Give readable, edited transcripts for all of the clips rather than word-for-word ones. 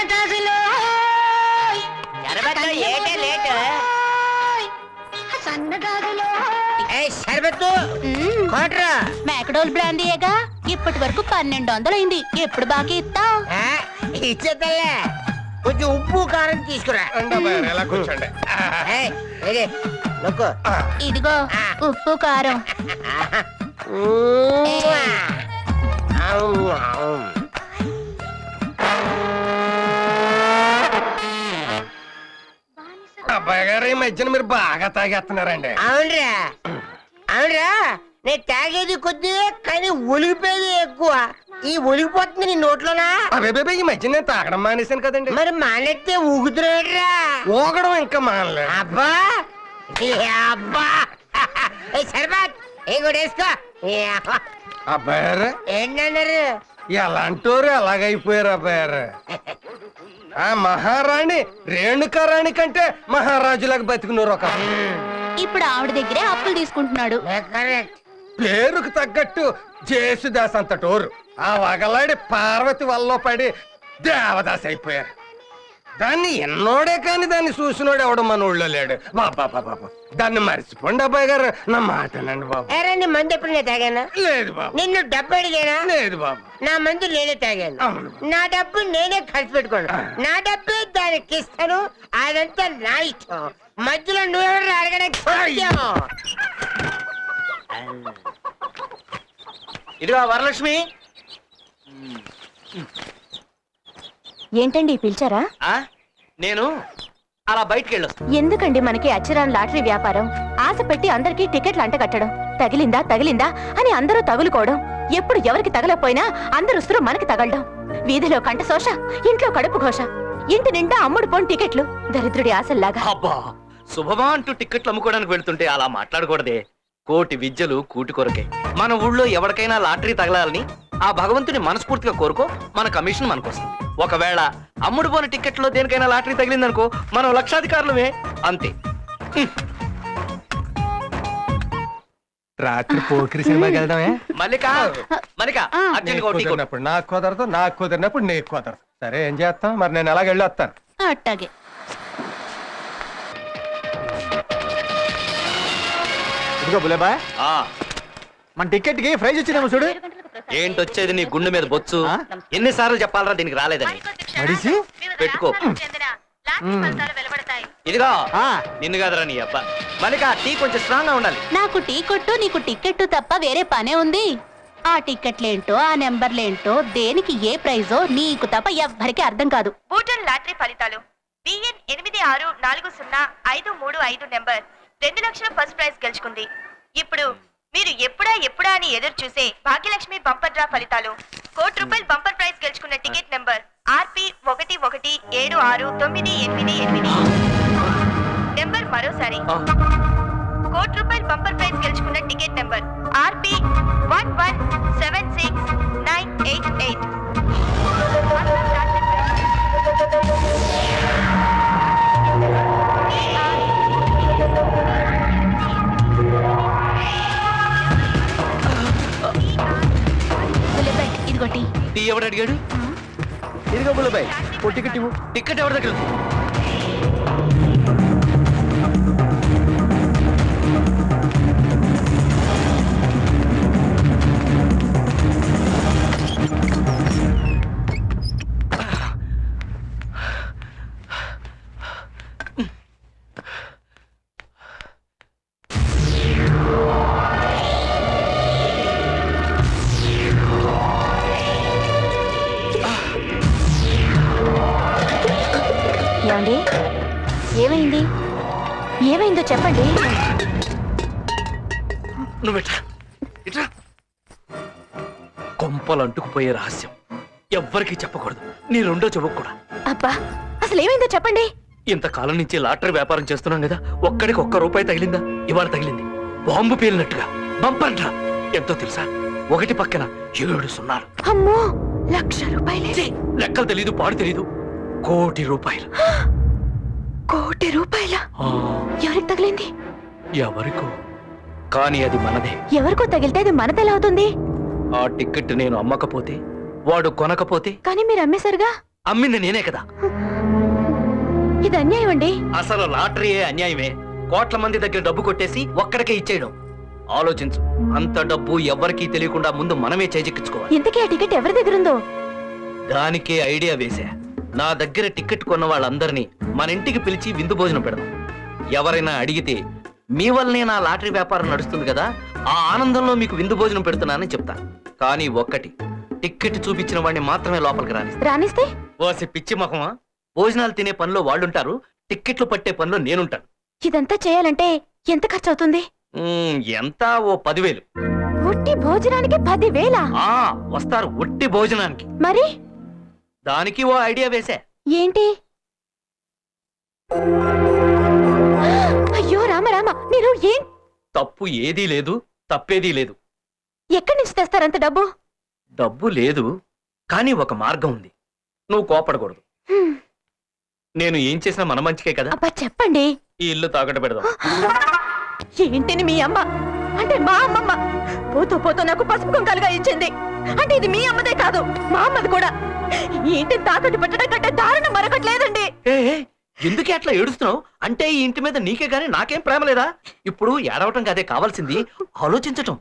సన్నదాసులో ఏటే లేట్ సన్నదాసులో షర్బత్తు మ్యాక్డోల్ బ్రాందీయేగా ఇప్పటి వరకు 1200 అయింది. ఎప్పుడు బాకీ ఇస్తావు? ఇచ్చేతల్లే కొంచెం ఉప్పు కారం తీసుకురా. ఎలా కూర్చోండి. ఇదిగో ఉప్పు కారం. అబ్బాయి గారు ఈ మధ్యన మీరు బాగా తాగేస్తున్నారండి. అవునరా అవునరా నేను తాగేది కొద్దిగా కానీ ఒలిగిపోయేది ఎక్కువ. ఈ ఒలిగిపోతుంది నీ నోట్లోనా? అబ్బాయి ఈ మధ్య నేను తాగడం మానేశాను కదండి. మరి మానేస్తే ఊగుతున్నాడురా. ఊగడం ఇంకా మానలే. అబ్బా అబ్బా సర్బాత్ ఏ కూడా వేసుకో. అబ్బాయారు ఏంటన్నారు? ఎలాంటోరు ఎలాగైపోయారు అబ్బాయారు. ఆ మహారాణి రేణుకారాణి కంటే మహారాజులకు బతికినోరు ఒక. ఇప్పుడు ఆవిడ దగ్గరే అప్పులు తీసుకుంటున్నాడు. పేరుకు తగ్గట్టు జేసుదాస్ అంతటోరు. ఆ వగలాడి పార్వతి వల్ల పడి దేవదాస్ అయిపోయారు. దాన్ని ఎన్నోడే కాని దాన్ని చూసినోడు ఎవడు మన ఊళ్ళో లేడు. బాబా దాన్ని మర్చిపోండి అబ్బాయి గారు. నా మాటనండి బాబు. నీ మందు ఎప్పుడు నేను తాగాను? లేదు బాబు. నిన్ను డబ్బు అడిగానా? లేదు బాబు. నా మందు నేనే తాగాను. అవును. నా డబ్బు నేనే ఖర్చు పెట్టుకోను. నా డబ్బే దానికి ఇస్తాను. అదంతా నా ఇష్టం. మధ్యలో నువ్వెవరు అడగడానికి? ఇదిగో వరలక్ష్మి. ఏంటండి పిలిచారా? నేను అలా బయటికి వెళ్ళొస్తా. ఎందుకండి మనకి అచ్చరాన్ లాటరీ వ్యాపారం? ఆశ పెట్టి అందరికీ టికెట్లు అంటగట్టడం, తగిలిందా తగిలిందా అని అందరూ తగులుకోవడం, ఎప్పుడు ఎవరికి తగలపోయినా అందరు మనకి తగలడం, వీధిలో కంట శోష, ఇంట్లో కడుపు ఘోష, ఇంటి నిండా అమ్ముడు పోని టికెట్లు, దరిద్రుడి ఆశల్లాగా. అబ్బా శుభమా అంటూ టికెట్లు అమ్ముకోవడానికి వెళ్తుంటే అలా మాట్లాడకూడదే. కోటి విద్యలు కూటి కొరకే. మన ఊళ్ళో ఎవరికైనా లాటరీ తగలాలని ఆ భగవంతుని మనస్ఫూర్తిగా కోరుకో, మన కమిషన్ మనకొస్తుంది. ఒకవేళ అమ్ముడు పోని టికెట్లో దేనికైనా లాటరీ తగిలిందనుకో మనం లక్షాధికారులమే. అంతే. రాత్రి పోకిరి సినిమాకి వెళ్దామే. మల్లిక అర్జెంట్ గా టీ కొట్టు. కుదిరినప్పుడు నాకు కుదరదు, నాకు కుదిరినప్పుడు నీకు కుదరదు. సరే ఏం చేస్తాం మరి. నేను ఎలాగ వెళ్ళి వస్తాను. అట్టాగే. ఇదిగో బులేబా, ఆ మన టికెట్ కి ప్రైజ్ వచ్చిందేమో చూడు. ఏంటొచ్చేది నీ గుండె మీద బొచ్చు? ఎన్నిసార్లు చెప్పాలరా దీనికి రాలేదని? మడిసి పెట్టుకో. ఇదిగో నిన్ను కాదురా నీ అబ్బా. మల్లిక టీ కొంచెం స్ట్రాంగ్ గా ఉండాలి. నాకు టీ కొట్టు, నీకు టికెట్ తప్ప వేరే పనే ఉంది. ఆ టికెట్లేంటో, ఆ నెంబర్లేంటో, దేనికి ఏ ప్రైజో నీకు తప్ప ఎవ్వరికి అర్థం కాదు. బూటన్ లాటరీ ఫలితాలు. బిఎన్ 86405335 నెంబర్ 2 లక్షల ఫస్ట్ ప్రైజ్ గెలుచుకుంది. ఇప్పుడు మీరు ఎప్పుడా అని ఎదురు చూసే భాగ్యలక్ష్మి బంపర్ డ్రా ఫలితాలు. ₹1,00,00,000 బంపర్ ప్రైజ్ గెలుచుకున్న టికెట్ నెంబర్ RP11769888. నెంబర్ మరోసారి ₹1,00,00,000 బంపర్ ప్రైజ్ గెలుచుకున్న టికెట్ నెంబర్ RP11769888. ఇదిగో టీ. టీ ఎవడు అడిగాడు? ఇదిగో బులేబాయ్, ఓ టికెట్ ఇవ్వు. టికెట్ ఎవరి దగ్గర ఉంది? ఏమండి, ఏమైంది? ఏమైందో చెప్పండి. నువ్వెట్రా కొంపలు అంటుకుపోయే రహస్యం ఎవ్వరికి చెప్పకూడదు. నీ రెండో చెవుకు కూడా. అబ్బా, అసలు ఏమైందో చెప్పండి. ఇంతకాలం నుంచి లాటరీ వ్యాపారం చేస్తున్నాం కదా, ఒక్కడికి ₹1 తగిలిందా? ఇవాళ తగిలింది. బాంబు పేలినట్టుగా బంపంట్రా. ఎంతో తెలుసా? 1 పక్కన 7 సున్నాలు. అమ్మో, ₹1,00,000. లెక్కలు తెలీదు, పాడు తెలీదు. ₹1,00,00,000. ₹1,00,00,000? ఎవరికి తగిలింది? ఎవరికో, కానీ అది మనదే. ఎవరికో తగిలితే అది మనదెలా అవుతుంది? ఆ టికెట్ నేను అమ్మకపోతే, వాడు కొనకపోతే? కానీ మీరు అమ్మేశారుగా. అమ్మింది నేనే కదా. ఇది అన్యాయం అండి. అసలు లాటరీయే అన్యాయమే. కోట్ల మంది దగ్గర డబ్బు కొట్టేసి ఒక్కడికే ఇచ్చేయడం. ఆలోచించు, అంత డబ్బు ఎవ్వరికీ తెలియకుండా ముందు మనమే చేజిక్కించుకోవాలి. ఇంతకీ ఆ టికెట్ ఎవరి దగ్గర ఉందో? దానికే ఐడియా వేసా. నా దగ్గర టికెట్ కొన్న వాళ్ళందరినీ మన ఇంటికి పిలిచి విందు భోజనం పెడదాం. ఎవరైనా అడిగితే మీ వల్లనే నా లాటరీ వ్యాపారం నడుస్తుంది కదా, ఆ ఆనందంలో మీకు విందు భోజనం పెడుతున్నానని చెప్తా. కానీ ఒక్కటి, టికెట్ చూపించిన వాడిని మాత్రమే లోపలికి రానిస్తే ఓసి పిచ్చి మొహమా, భోజనాలు తినే పనిలో వాళ్ళుంటారు, టిక్కెట్లు పట్టే పనిలో నేనుంటాను. ఇదంతా చేయాలంటే ఎంత ఖర్చు అవుతుంది? ఎంత? ఓ 10,000. ఒట్టి భోజనానికి 10,000? వస్తారు ఒట్టి భోజనానికి. మరి దానికి ఓ ఐడియా వేసా. ఏంటి? అయ్యో రామ రామ, మీరు ఏం? తప్పు ఏదీ లేదు, తప్పేదీ లేదు. ఎక్కడి నుంచి తెస్తారంత డబ్బు? డబ్బు లేదు, కానీ ఒక మార్గం ఉంది. నువ్వు కోపడకూడదు. హ్మ్. నేను ఏం చేసినా మన మంచికే కదా. అబ్బా చెప్పండి. ఈ ఇల్లు తాకట్టు పెడదాం. ఏంటిని మీ అమ్మ అంటే మా అమ్మమ్మ పోతూ పోతూ నాకు పసుపు కుంకాలుగా ఇచ్చింది. అంటే ఇది మీ అమ్మదే కాదు, మా అమ్మది కూడా. ఈ ఇంటిని తాకట్టు పెట్టడం కంటే దారుణం మరొకట్లేదండి. ఎందుకే అట్లా ఏడుస్తున్నావు? అంటే ఈ ఇంటి మీద నీకే గానీ నాకేం ప్రేమ లేదా? ఇప్పుడు ఏడవటం కాదే కావాల్సింది, ఆలోచించటం.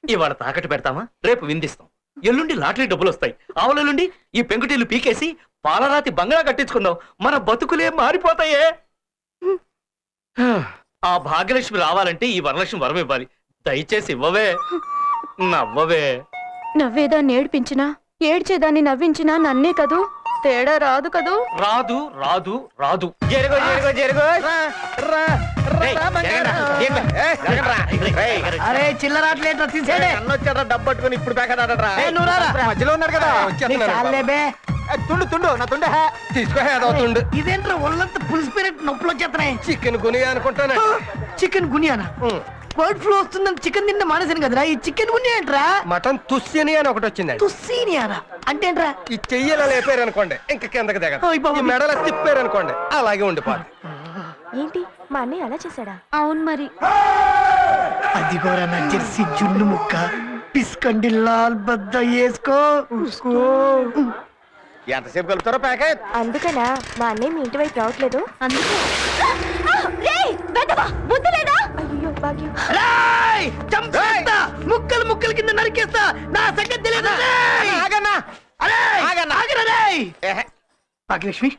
ఇవాళ తాకట్టు పెడతామా, రేపు విందిస్తాం, ఎల్లుండి లాటరీ డబ్బులు వస్తాయి, ఆవులెల్లుండి ఈ పెంకుటిల్లు పీకేసి పాలరాతి బంగళా కట్టించుకుందాం. మన బతుకులే మారిపోతాయే. ఆ భాగ్యలక్ష్మి రావాలంటే ఈ వరలక్ష్మి వరం ఇవ్వాలి. దయచేసి ఇవ్వవే, నవ్వవే. నవ్వేదాన్ని ఏడిపించినా, ఏడ్చేదాన్ని నవ్వించినా నన్నే కదూ, తేడా రాదు కదూ. రాదు రాదు రాదు. జరుగు జరుగు జరుగు. అరే చిల్లరాట్లేట్రా తీసేడే. అన్నొచ్చారా డబ్బు పట్టుకుని ఇప్పుడు పేకడాడరా. మధ్యలో ఉన్నారు కదా. తుండు తుండు నా తుండే. తీసుకో. ఇదేంట్రా ఒళ్ళంతా పులిసిపోయినట్టు నొప్పులు వచ్చేస్తున్నాయి. చికెన్ కొని అనుకుంటానే. చికెన్ గునియానా? బర్డ్ ఫ్లూ వస్తుందని చికెన్ తిన్న మానేసాను కదరా. ఈ చికెన్ గునియా ఏంట్రా? మటన్ తుస్సిని అని ఒకటి వచ్చిందండి. తుస్సీనియానా అంటే ఏంట్రా? ఈ చెయ్యలా లేపారు అనుకోండి, ఇంకా కిందకి దిగదు. ఓయ్ బాబోయ్. ఈ మెడల తిప్పారు అనుకోండి, అలాగే ఉండిపోదు. ఏంటి మా అన్నయ్య అలా చేశాడా? అవును మరి. అదిగోరా నా జెర్సీ జున్ను ముక్క. పిస్కండి లాల్ బద్ద వేసుకో. ఎంతసేపు కలుపుతారో ప్యాకెట్? అందుకనా మా అన్నయ్య మీ ఇంటి వైపు రావట్లేదు? అందుకే. బుద్ధి లేదా? అయ్యో భాగ్యం. రేయ్! చంపేస్తా! ముక్కలు ముక్కలు కింద నరికేస్తా. నా సంగతి తెలియదు. భాగ్యలక్ష్మి,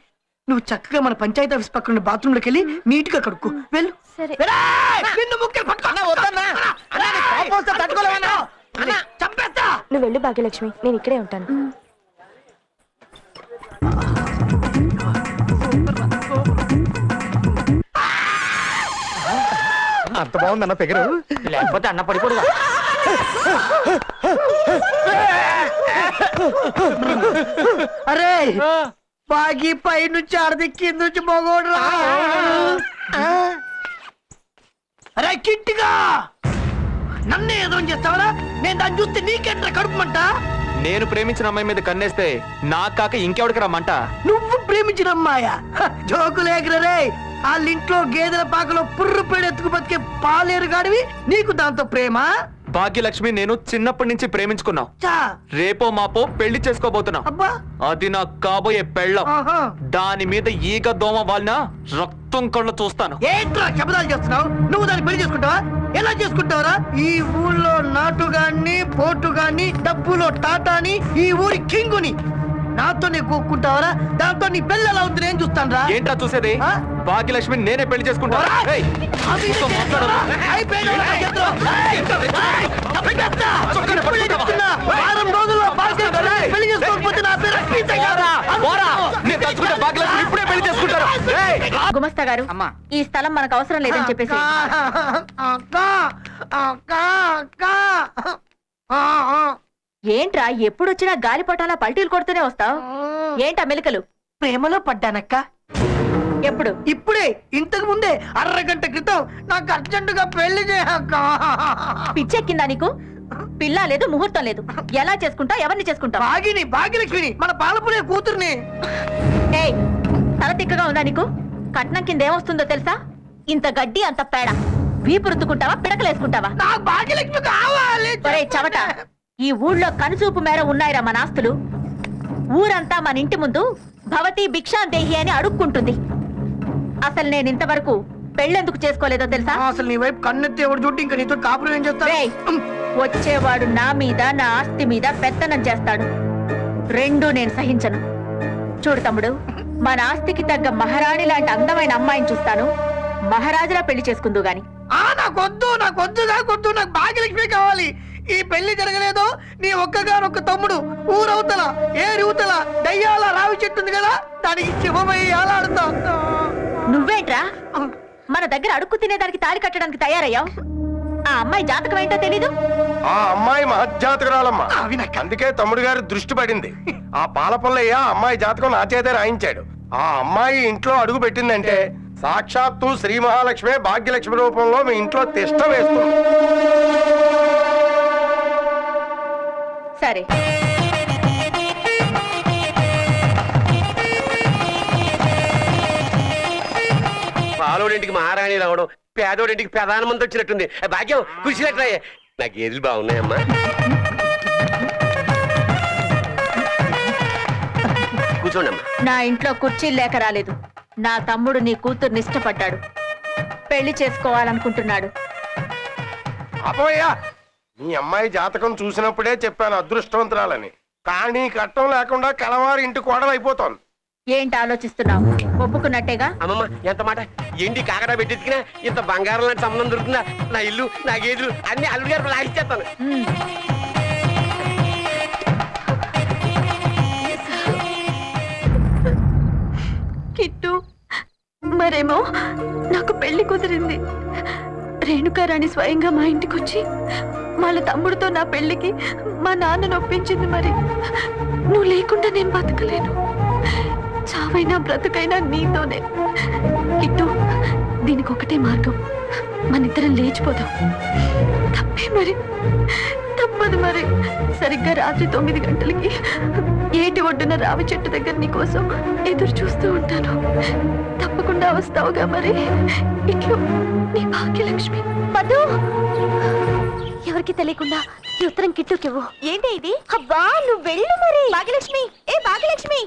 నువ్వు చక్కగా మన పంచాయతీ ఆఫీస్ పక్కన బాత్రూమ్ లోకి వెళ్ళి నీట్ గా కడుక్కో. వెళ్ళు. సరే. నిన్ను ముక్కలు చంపేస్తా. నువ్వు వెళ్ళు భాగ్యలక్ష్మి, నేను ఇక్కడే ఉంటాను. అంత బాగుందన్న ఫిగరు. లేకపోతే అన్న పడిపోడు. అరే బాగి పై నుంచి అర్ధి కింద నుంచి మగోడు. అరే కిట్టిగా నన్నే ఏదో చేస్తావరా? నేను దాన్ని చూస్తే నీకెంత కడుపుమంట? నేను ప్రేమించిన అమ్మాయి మీద కన్నేస్తే నా కాక ఇంకెవడికి రమ్మంట? నువ్వు ప్రేమించిన అమ్మాయా? జోకులేకరే. వాళ్ళింట్లో గేదెల పాకలో పుర్రు పేడు ఎత్తుకు బతికే పాలేరు గాడివి నీకు దాంతో ప్రేమ? భాగ్యలక్ష్మి నేను చిన్నప్పటి నుంచి ప్రేమించుకున్నాం. చా రేపో మాపో పెళ్లి చేసుకోబోతున్నా. అబ్బా అది నా కాబోయే పెళ్ళం. ఆహా. దాని మీద ఈగ దోమ వాళ్ళ రక్తం కళ్ళు చూస్తాను. ఏంట్రా శబ్దాలు చేస్తున్నావు? నువ్వు దాన్ని పెళ్లి చేసుకుంటావా? ఎలా చేసుకుంటావరా? ఈ ఊళ్ళో నాటుగాన్ని పోటుగాన్ని డబ్బులో టాటాని ఈ ఊరి కింగుని నాతోనే కూక్కుంటావరా? దాంతో నీ పెళ్ళి ఎలా ఉంది నేను చూస్తాను రా. ఏంట్రా చూసేది? ఆ? భాగ్యలక్ష్మి నేనే పెళ్లి చేసుకుంటా. ఏయ్, నీతో మాట్లాడను. వారం రోజుల్లో భాగ్యలక్ష్మి పెళ్లి చేసుకోకపోతే నా పేరు పోరా, నేను తలుచుకుంటే భాగ్యలక్ష్మి ఇప్పుడే పెళ్లి చేసుకుంటారు. ఏయ్, గుమస్తా గారు, ఈ స్థలం మనకు అవసరం లేదని చెప్పేసి. ఏంట్రా ఎప్పుడొచ్చినా గాలిపటాల పల్టీలు కొడుతూనే వస్తావు? ఏంటా మెలికలు? ప్రేమలో పడ్డానక్క. ఎప్పుడు? ఇప్పుడే, ఇంతకు ముందే అరగంట క్రితం. నాకు అర్జెంటుగా పెళ్లి చేయక్క. పిచ్చెక్కిందా నీకు? పిల్ల లేదు, ముహూర్తం లేదు. ఎలా చేసుకుంటా? ఎవరిని చేసుకుంటా? భాగ్యలక్ష్మిని, మన పాలపురే కూతుర్ని. ఏయ్, తల తిక్కగా ఉందా నీకు? కట్నం కింద ఏమొస్తుందో తెలుసా? ఇంత గడ్డి, అంత పేడ. వీపు రుద్దుకుంటావా, పిడకలేసుకుంటావా? నాకు భాగ్యలక్ష్మి కావాలి. ఒరేయ్ చవట, ఈ ఊళ్ళో కనుచూపు మేర ఉన్నాయిరా మన ఆస్తులు. ఊరంతా మన ఇంటి ముందు భవతి భిక్షాందేహి అని అడుక్కుంటుంది. అసలు నేను ఇంతవరకు పెళ్ళెందుకు చేసుకోలేదో తెలుసా? అసలు నీ వైపు కన్నెత్తి ఎవడు చుట్టూ ఇంకా నీతో కాపురం ఏం చేస్తాడు? రేయ్, వచ్చేవాడు నా మీద నా ఆస్తి మీద పెత్తనం చేస్తాడు. రెండూ నేను సహించను. చూడు తమ్ముడు, మన ఆస్తికి తగ్గ మహారాణి లాంటి అందమైన అమ్మాయిని చూస్తాను. మహారాజులా పెళ్లి చేసుకుందు గాని. నాకొద్దు నాకు భాగ్యలక్ష్మి కావాలి. ఈ పెళ్లి జరగలేదో నీ ఒక్కగానొక్క తమ్ముడు ఊరవతల ఏరివతల దయ్యాల రావి చెట్టు ఉంది కదా, దానికి శివమయ్యి ఆలాడుతా. నువ్వేంట్రా మన దగ్గర అడుక్కు తినేదానికి తాళి కట్టడానికి తయారయ్యావు? ఆ అమ్మాయి జాతకం ఏంటో తెలీదు. ఆ అమ్మాయి మహజ్జాతకురాలమ్మా. అందుకే తమ్ముడు గారి దృష్టి పడింది. ఆ పాలపల్లయ్య ఆ అమ్మాయి జాతకం నా చేతే రాయించాడు. ఆ అమ్మాయి ఇంట్లో అడుగు పెట్టిందంటే సాక్షాత్తు శ్రీ మహాలక్ష్మి భాగ్యలక్ష్మి రూపంలో మీ ఇంట్లో తిష్ట వేస్తుంది. సరే, పాలోడింటికి మహారాణి రావడం, పేదోడింటికి ప్రధానమంత్రి వచ్చినట్టుంది. భాగ్యం కుర్చీలట్రా, నాకు ఏది బాగున్నాయమ్మా. కూర్చోండి అమ్మా. నా ఇంట్లో కుర్చీలు లేక రాలేదు. నా తమ్ముడు నీ కూతుర్ని ఇష్టపడ్డాడు, పెళ్లి చేసుకోవాలనుకుంటున్నాడు. అపోయ్యా, మీ అమ్మాయి జాతకం చూసినప్పుడే చెప్పాను అదృష్టవంతురాలని. కానీ కట్టం లేకుండా కలవారి ఇంటి కోడలు అయిపోతాను. ఏంటి ఆలోచిస్తున్నావు? ఒప్పుకున్నట్టేగా? అమ్మమ్మ, ఎంత మాట! ఎండి కాకడా పెట్టెత్తికినా ఇంత బంగారం లాంటి సంబంధం దొరుకుతుందా? నా ఇల్లు, నా గేదెలు అన్ని అల్లుడు గారు లాగిచ్చేస్తాను. ఉమ్. కిట్టు, మరేమో నాకు పెళ్లి కుదిరింది. రేణుకారాణి స్వయంగా మా ఇంటికి వచ్చి వాళ్ళ తమ్ముడితో నా పెళ్లికి మా నాన్నను ఒప్పించింది. మరి నువ్వు లేకుండా నేను బతకలేను. చావైనా బ్రతుకైనా నీతోనే. కిట్టు, దీనికి ఒకటే మార్గం, మనిద్దరం లేచిపోదాం. తప్పే మరి, తప్పదు మరి. సరిగ్గా రాత్రి 9 గంటలకి ఏటి ఒడ్డున రావి చెట్టు దగ్గర నీ కోసం ఎదురు చూస్తూ ఉంటాను. తప్పకుండా వస్తావుగా మరి? ఇట్లు నీ భాగ్యలక్ష్మి. మధు, ఎవరికి తెలియకుండా ఈ ఉత్తరం కిట్టుకివ్వు. ఏంటి ఇది? అబ్బా, నువ్వు వెళ్ళు మరి. భాగ్యలక్ష్మి, ఏ భాగ్యలక్ష్మి,